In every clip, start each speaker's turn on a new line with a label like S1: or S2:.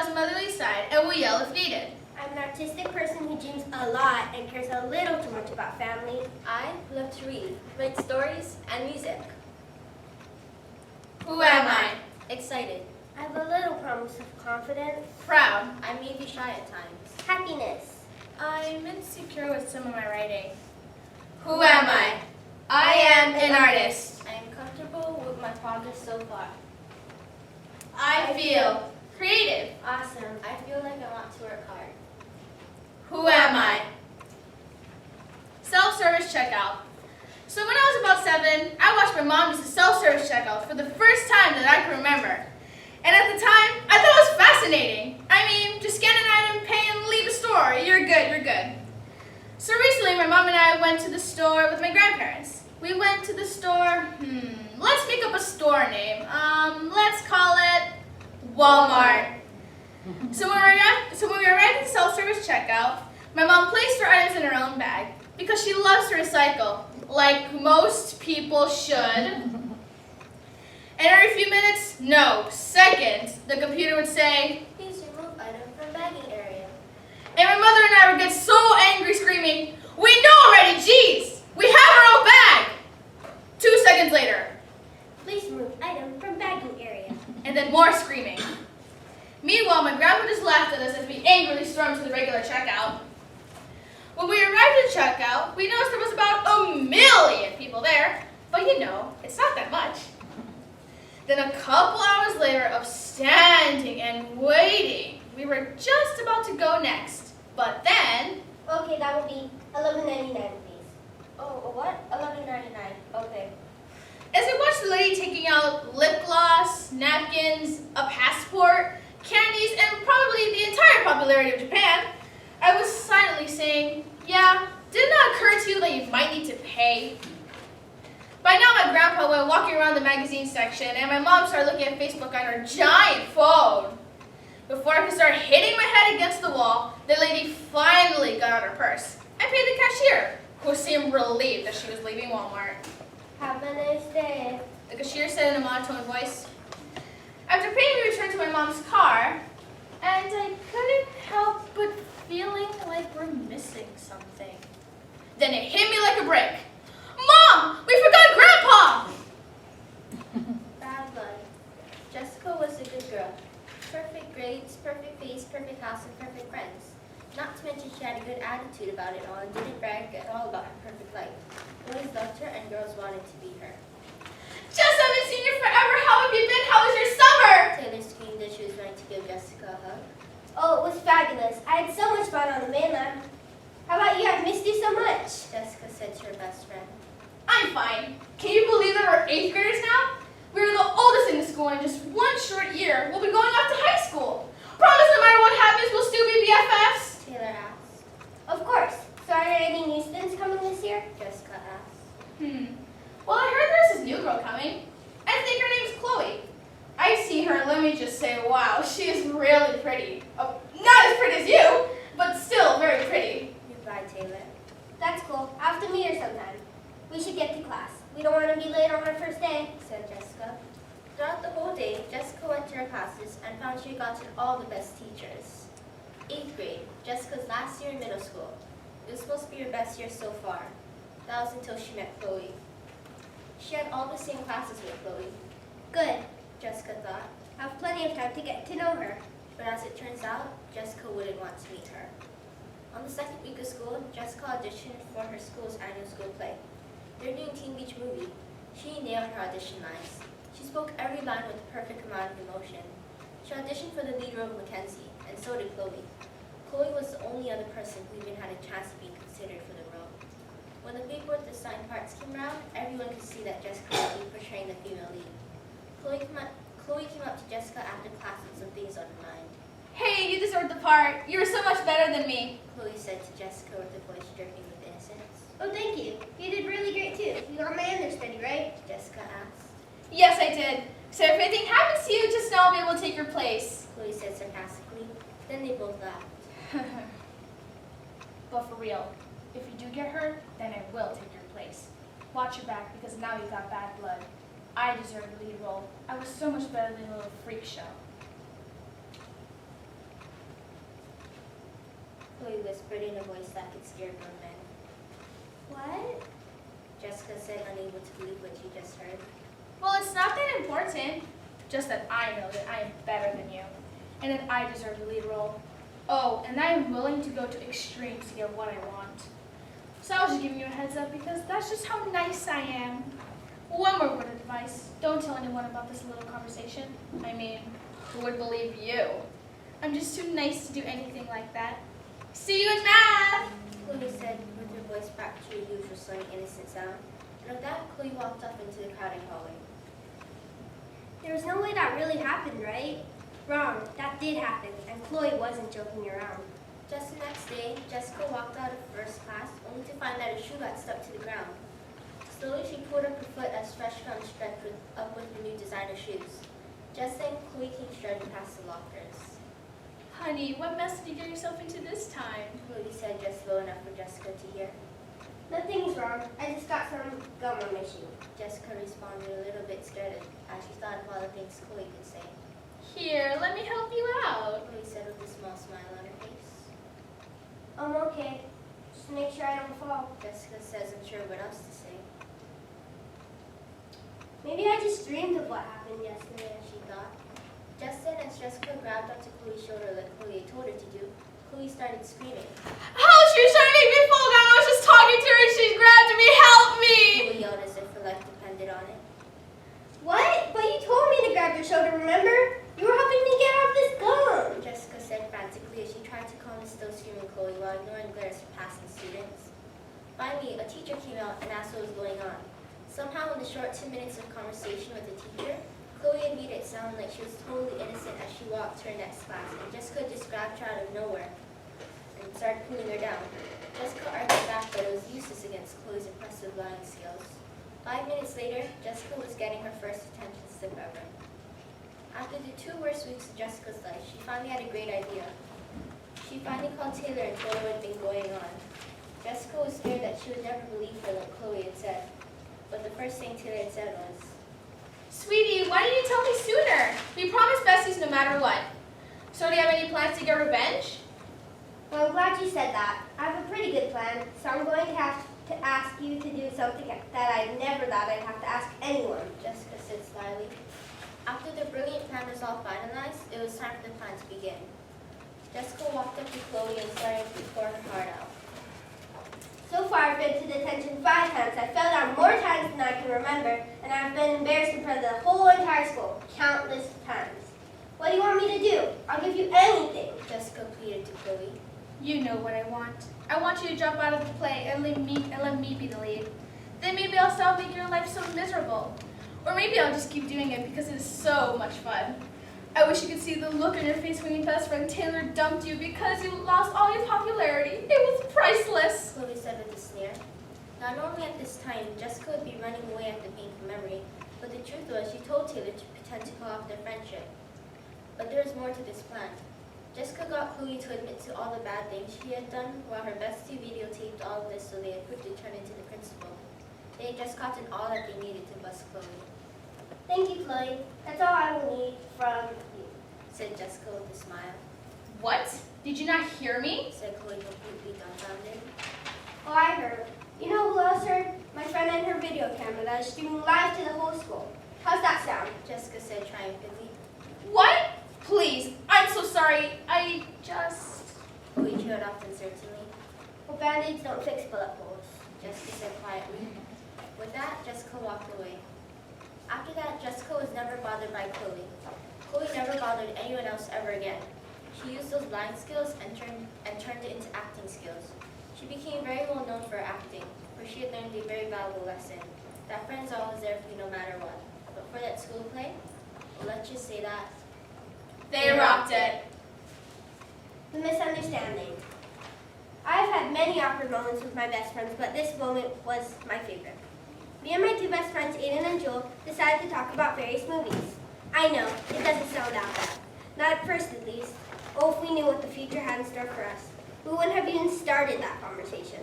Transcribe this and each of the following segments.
S1: has a motherly side and will yell if needed.
S2: I'm an artistic person who dreams a lot and cares a little too much about family.
S3: I love to read, write stories, and music.
S1: Who am I?
S3: Excited.
S2: I have a little promise of confidence.
S1: Proud.
S3: I may be shy at times.
S2: Happiness.
S1: I'm insecure with some of my writing. Who am I? I am an artist.
S3: I am comfortable with my progress so far.
S1: I feel creative.
S3: Awesome. I feel like I want to work hard.
S1: Who am I? Self-service checkout. So when I was about 7, I watched my mom use a self-service checkout for the first time that I can remember. And at the time, I thought it was fascinating. I mean, just scan an item, pay, and leave the store. You're good, you're good. So recently, my mom and I went to the store with my grandparents. We went to the store, let's make up a store name. Let's call it Walmart. So when we arrived at the self-service checkout, my mom placed her items in her own bag because she loves to recycle, like most people should. And every few minutes, no, seconds, the computer would say,
S3: Please remove item from bagging area.
S1: and my mother and I would get so angry, screaming, we know already, jeez, we have our own bag. 2 seconds later,
S2: Please remove item from bagging area.
S1: and then more screaming. Meanwhile, my grandpa just laughed at us as we angrily stormed to the regular checkout. When we arrived at checkout, we noticed there was about 1,000,000 people there, but you know, it's not that much. Then a couple hours later of standing and waiting, we were just about to go next, but then,
S2: Okay, that will be $11.99, please.
S3: Oh, what? $11.99. Okay.
S1: as I watched the lady taking out lip gloss, napkins, a passport, candies, and probably the entire popularity of Japan, I was silently saying, yeah, did it not occur to you that you might need to pay? By now my grandpa went walking around the magazine section and my mom started looking at Facebook on her giant phone. Before I could start hitting my head against the wall, the lady finally got out her purse and paid the cashier, who seemed relieved that she was leaving Walmart.
S2: Have a nice day.
S1: The cashier said in a monotone voice. After paying, we returned to my mom's car, and I couldn't help but feeling like we're missing something. Then it hit me like a brick. Mom, we forgot Grandpa!
S3: Bad blood. Jessica was a good girl. Perfect grades, perfect face, perfect house, and perfect friends. Not to mention she had a good attitude about it all and didn't brag at all about her perfect life. Boys loved her and girls wanted to be her.
S1: Just haven't seen you forever. How have you been? How was your summer?
S3: Taylor screamed that she was going to give Jessica a hug.
S2: Oh, it was fabulous. I had so much fun on the mainland. How about you? I've missed you so much.
S3: Jessica said to her best friend.
S1: I'm fine. Can you believe that we're 8th graders now? We're the oldest in the school, and in just 1 short year, we'll be going off to high school. Promise no matter what happens, we'll still be BFFs?
S3: Taylor asked.
S2: Of course. So are there any new students coming this year?
S3: Jessica asked.
S1: Well, I heard there's this new girl coming. I think her name's Chloe. I see her, and let me just say, wow, she is really pretty. Oh, not as pretty as you, but still very pretty.
S3: Replied Taylor.
S2: That's cool. I'll have to meet her sometime. We should get to class. We don't want to be late on our first day.
S3: Said Jessica. Throughout the whole day, Jessica went to her classes and found she had gotten all the best teachers. 8th grade, Jessica's last year in middle school. It was supposed to be her best year so far. That was until she met Chloe. She had all the same classes with Chloe.
S2: Good.
S3: Jessica thought,
S2: I have plenty of time to get to know her.
S3: but as it turns out, Jessica wouldn't want to meet her. On the second week of school, Jessica auditioned for her school's annual school play. They're doing Teen Beach Movie. She nailed her audition lines. She spoke every line with the perfect amount of emotion. She auditioned for the lead role of Mackenzie, and so did Chloe. Chloe was the only other person who even had a chance of being considered for the role. When the paperwork to sign parts came around, everyone could see that Jessica would be portraying the female lead. Chloe came up to Jessica after class with some things on her mind.
S1: Hey, you deserved the part. You were so much better than me.
S3: Chloe said to Jessica with a voice dripping with innocence.
S2: Oh, thank you. You did really great, too. You got my understudy, right?
S3: Jessica asked.
S1: Yes, I did. So if anything happens to you, just know I'll be able to take your place.
S3: Chloe said sarcastically. Then they both laughed.
S1: But for real, if you do get hurt, then I will take your place. Watch your back, because now you got bad blood. I deserve the lead role. I was so much better than a little freak show.
S3: Chloe whispered in a voice that could scare grown men.
S2: What?
S3: Jessica said, unable to believe what she just heard.
S1: Well, it's not that important. Just that I know that I am better than you, and that I deserve the lead role. Oh, and I am willing to go to extremes to get what I want. So I was just giving you a heads up because that's just how nice I am. One more word of advice. Don't tell anyone about this little conversation. I mean, who would believe you? I'm just too nice to do anything like that. See you in math!
S3: Chloe said, with her voice back to her usual sunny, innocent sound. And with that, Chloe walked off into the crowded hallway.
S2: There was no way that really happened, right? Wrong. That did happen, and Chloe wasn't joking around.
S3: Just the next day, Jessica walked out of first class, only to find that her shoe got stuck to the ground. Slowly, she pulled up her foot as fresh gum stretched up with the new designer shoes. Just then, Chloe came striding past the lockers.
S1: Honey, what mess did you get yourself into this time?
S3: Chloe said just low enough for Jessica to hear.
S2: Nothing's wrong. I just got some gum on my shoe.
S3: Jessica responded a little bit scared as she thought of all the things Chloe could say.
S1: Here, let me help you out.
S3: Chloe said with a small smile on her face.
S2: I'm okay. Just make sure I don't fall.
S3: Jessica says unsure what else to say.
S2: Maybe I just dreamed of what happened yesterday.
S3: She thought. Just then, as Jessica grabbed onto Chloe's shoulder like Chloe had told her to do, Chloe started screaming.
S1: How she was trying to make me fall down? I was just talking to her and she grabbed me. Help me!
S3: Chloe yelled as if her life depended on it.
S2: What? But you told me to grab your shoulder, remember? You were helping me get out this gum.
S3: Jessica said frantically as she tried to calm the still screaming Chloe while ignoring glares from passing students. Finally, a teacher came out and asked what was going on. Somehow, in the short 2 minutes of conversation with the teacher, Chloe had made it sound like she was totally innocent as she walked to her next class, and Jessica just grabbed her out of nowhere and started pulling her down. Jessica argued back that it was useless against Chloe's impressive lying skills. 5 minutes later, Jessica was getting her first attention slip ever. After the 2 worst weeks of Jessica's life, she finally had a great idea. She finally called Taylor and told her what had been going on. Jessica was scared that she would never believe her what Chloe had said, but the first thing Taylor had said was,
S1: Sweetie, why didn't you tell me sooner? We promised besties no matter what. So do you have any plans to get revenge?
S2: Well, I'm glad you said that. I have a pretty good plan, so I'm going to have to ask you to do something that I never thought I'd have to ask anyone.
S3: Jessica said slyly. After the brilliant plan was all finalized, it was time for the plan to begin. Jessica walked up to Chloe and started to pour her heart out.
S2: So far, I've been to detention 5 times. I fell down more times than I can remember, and I've been embarrassed in front of the whole entire school, countless times. What do you want me to do? I'll give you anything.
S3: Jessica pleaded to Chloe.
S1: You know what I want. I want you to drop out of the play and let me be the lead. Then maybe I'll stop making your life so miserable. Or maybe I'll just keep doing it because it is so much fun. I wish you could see the look on your face when your best friend Taylor dumped you because you lost all your popularity. It was priceless.
S3: Chloe said with a sneer. Not only at this time, Jessica would be running away at the painful memory, but the truth was she told Taylor to pretend to call off their friendship. But there was more to this plan. Jessica got Chloe to admit to all the bad things she had done, while her bestie videotaped all of this so they had quickly turned into the principal. They had just gotten all that they needed to bust Chloe.
S2: Thank you, Chloe. That's all I will need from you.
S3: Said Jessica with a smile.
S1: What? Did you not hear me?
S3: Said Chloe completely dumbfounded.
S2: Oh, I heard. You know who else heard? My friend and her video camera that is streaming live to the whole school. How's that sound?
S3: Jessica said triumphantly.
S1: What? Please, I'm so sorry. I just...
S3: Chloe trailed off uncertainly.
S2: Well, band-aids don't fix bullet holes.
S3: Jessica said quietly. With that, Jessica walked away. After that, Jessica was never bothered by Chloe. Chloe never bothered anyone else ever again. She used those lying skills and turned it into acting skills. She became very well known for her acting, where she had learned a very valuable lesson, that friends are always there for you no matter what. But for that school play, well, let's just say that
S1: They rocked it.
S2: The misunderstanding. I've had many awkward moments with my best friends, but this moment was my favorite. Me and my 2 best friends, Aiden and Joel, decided to talk about various movies. I know, it doesn't sound that bad. Not at first, at least. Oh, if we knew what the future had in store for us. We wouldn't have even started that conversation.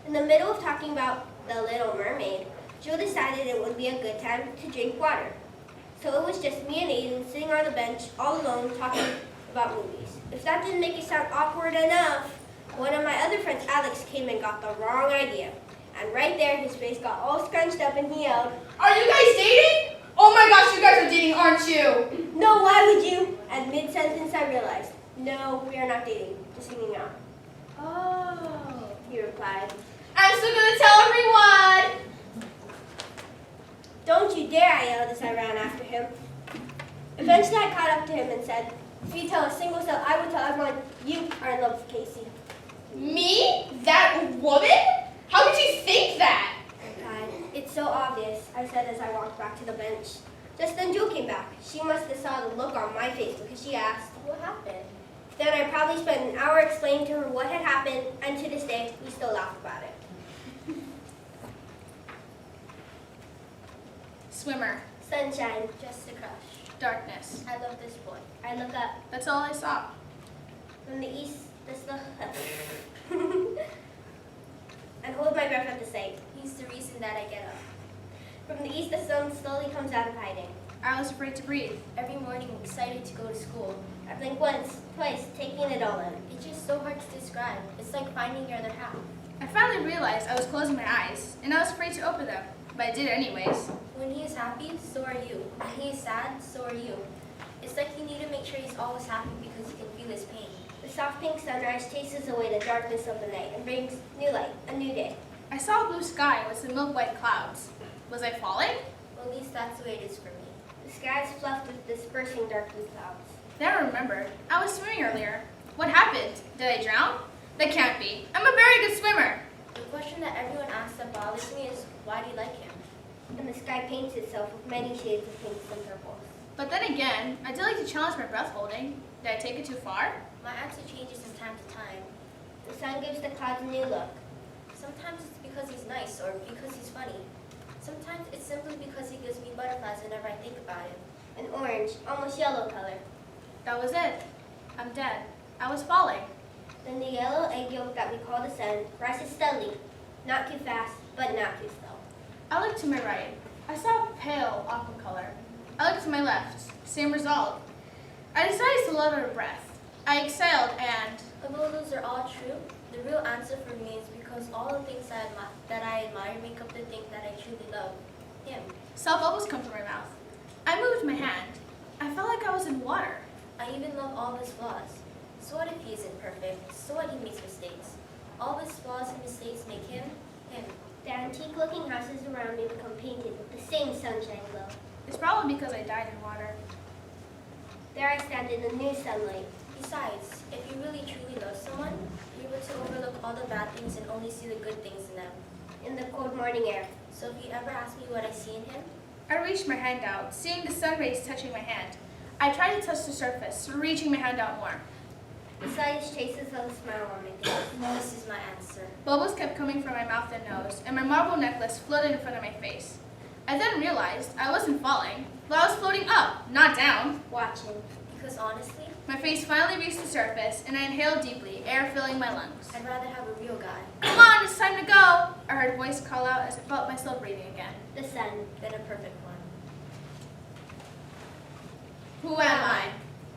S2: In the middle of talking about The Little Mermaid, Joel decided it would be a good time to drink water. So it was just me and Aiden sitting on the bench all alone talking about movies. If that didn't make it sound awkward enough, one of my other friends, Alex, came and got the wrong idea. And right there, his face got all scrunched up and he yelled,
S1: Are you guys dating? Oh my gosh, you guys are dating, aren't you?
S2: "No, why would you?" And mid-sentence I realized, "No, we are not dating, just hanging out,"
S1: Oh.
S2: he replied.
S1: I'm still gonna tell everyone.
S2: "Don't you dare," I yelled as I ran after him. Eventually I caught up to him and said, "If you tell a single soul, I will tell everyone you are in love with Casey."
S1: Me? That woman? How could you think that?
S2: God, it's so obvious, I said as I walked back to the bench. Just then Jewel came back. She must have saw the look on my face because she asked.
S3: What happened?
S2: Then I probably spent an hour explaining to her what had happened, and to this day, we still laugh about it.
S1: Swimmer.
S2: Sunshine.
S3: Just a crush.
S1: Darkness.
S3: I love this boy.
S2: I look up.
S1: That's all I saw.
S2: From the east, the snow. And hold my breath at the sight.
S3: He's the reason that I get up.
S2: From the east, the sun slowly comes out of hiding.
S1: I was afraid to breathe.
S3: Every morning I'm excited to go to school.
S2: I blink once, twice, taking it all in.
S3: It's just so hard to describe. It's like finding your other half.
S1: I finally realized I was closing my eyes, and I was afraid to open them, but I did anyways.
S3: When he is happy, so are you. When he is sad, so are you. It's like you need to make sure he's always happy because you can feel his pain.
S2: The soft pink sunrise chases away the darkness of the night and brings new light, a new day.
S1: I saw a blue sky with some milk-white clouds. Was I falling?
S3: Well, at least that's the way it is for me.
S2: The sky is fluffed with dispersing dark blue clouds.
S1: Then I remembered. I was swimming earlier. What happened? Did I drown? That can't be. I'm a very good swimmer.
S3: The question that everyone asks that bothers me is, why do you like him?
S2: And the sky paints itself with many shades of pinks and purples.
S1: But then again, I do like to challenge my breath holding. Did I take it too far?
S3: My answer changes from time to time.
S2: The sun gives the clouds a new look.
S3: Sometimes it's because he's nice or because he's funny. Sometimes it's simply because he gives me butterflies whenever I think about him.
S2: An orange, almost yellow color.
S1: That was it. I'm dead. I was falling.
S2: Then the yellow egg yolk that we call the sun rises steadily. Not too fast, but not too slow.
S1: I looked to my right. I saw a pale aqua color. I looked to my left. Same result. I decided to let out a breath. I exhaled and...
S3: Although those are all true, the real answer for me is because all the things that I admire make up the thing that I truly love. Him.
S1: Self-bubbles come from my mouth. I moved my hand. I felt like I was in water.
S3: I even love all his flaws. So what if he isn't perfect? So what if he makes mistakes? All his flaws and mistakes make him, him.
S2: The antique-looking houses around me become painted with the same sunshine glow.
S1: It's probably because I died in water.
S2: There I stand in the new sunlight.
S3: Besides, if you really truly love someone, you're able to overlook all the bad things and only see the good things in them.
S2: In the cold morning air.
S3: So if you ever ask me what I see in him,
S1: I reached my hand out, seeing the sun rays touching my hand. I tried to touch the surface, reaching my hand out more.
S2: The slightest traces of a smile on my face.
S3: this is my answer.
S1: Bubbles kept coming from my mouth and nose, and my marble necklace floated in front of my face. I then realized I wasn't falling, but I was floating up, not down.
S2: Watching.
S3: Because honestly,
S1: My face finally reached the surface, and I inhaled deeply, air filling my lungs.
S3: I'd rather have a real guy
S1: Come on, it's time to go! I heard a voice call out as I felt myself breathing again.
S2: The sun.
S3: than a perfect one.
S1: Who am I?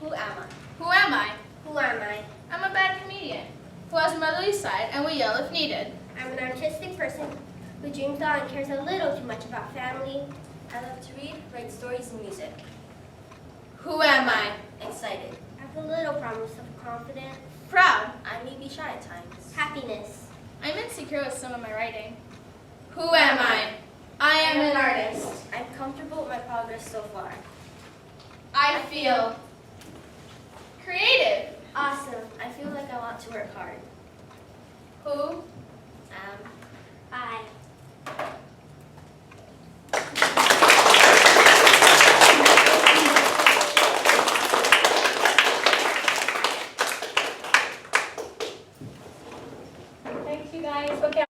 S3: Who am I?
S1: Who am I?
S2: Who am I?
S1: I'm a bad comedian who has a motherly side and will yell if needed.
S2: I'm an artistic person who dreams on and cares a little too much about family.
S3: I love to read, write stories, and music.
S1: Who am I?
S3: Excited.
S2: I have a little promise of confidence.
S1: Proud.
S3: I may be shy at times.
S2: Happiness.
S1: I'm insecure with some of my writing. Who am I? I am an artist.
S3: I'm comfortable with my progress so far.
S1: I feel creative.
S2: Awesome.
S3: I feel like I want to work hard.
S1: Who